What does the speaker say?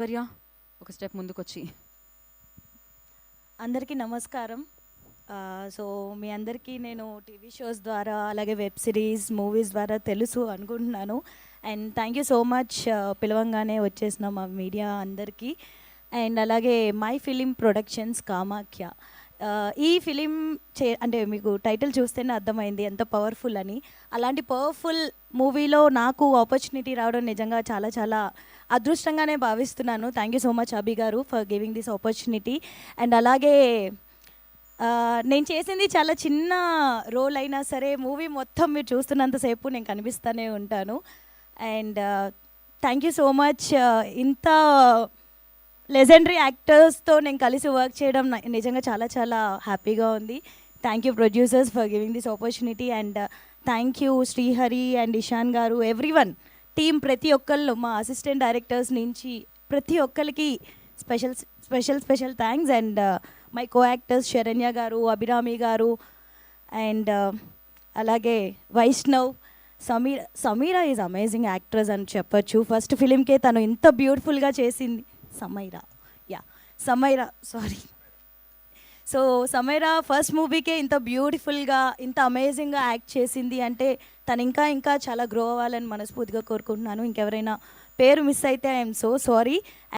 ఐశ్వర్య ఒక స్టెప్ ముందుకొచ్చి. అందరికీ నమస్కారం. సో మీ అందరికీ నేను టీవీ షోస్ ద్వారా అలాగే వెబ్ సిరీస్ మూవీస్ ద్వారా తెలుసు అనుకుంటున్నాను. And thank you so much పిలవంగానే వచ్చేసిన మా మీడియా అందరికీ. అండ్ అలాగే మై ఫిలిం ప్రొడక్షన్స్ కామాఖ్య. ఈ ఫిలిం అంటే మీకు టైటిల్ చూస్తేనే అర్థమైంది ఎంత పవర్ఫుల్ అని. అలాంటి పవర్ఫుల్ మూవీలో నాకు ఆపర్చునిటీ రావడం నిజంగా చాలా చాలా అదృష్టంగానే భావిస్తున్నాను. థ్యాంక్ యూ సో మచ్ అభి గారు for giving this opportunity. And అలాగే నేను చేసింది చాలా చిన్న రోల్ అయినా సరే మూవీ మొత్తం మీరు చూస్తున్నంతసేపు నేను కనిపిస్తూనే ఉంటాను. And thank you so much ఇంత లెజెండరీ యాక్టర్స్తో నేను కలిసి వర్క్ చేయడం నిజంగా చాలా చాలా హ్యాపీగా ఉంది. Thank you producers for giving this opportunity. And thank you Srihari and Ishan గారు, ఎవ్రీవన్ టీమ్, ప్రతి ఒక్కళ్ళు, మా అసిస్టెంట్ డైరెక్టర్స్ నుంచి ప్రతి ఒక్కరికి special special special thanks. And my co actors Saranya garu, Abhirami garu, and అలాగే Vaishnav, Sameera is amazing actress అని చెప్పొచ్చు. ఫస్ట్ ఫిలింకే తను ఇంత బ్యూటిఫుల్గా చేసింది. Sameera sorry. So Sameera first మూవీకే ఇంత బ్యూటిఫుల్గా ఇంత అమేజింగ్గా యాక్ట్ చేసింది అంటే తను ఇంకా ఇంకా చాలా గ్రో అవ్వాలని మనస్ఫూర్తిగా కోరుకుంటున్నాను. ఇంకెవరైనా పేరు మిస్ అయితే ఐఎమ్ సో సారీ.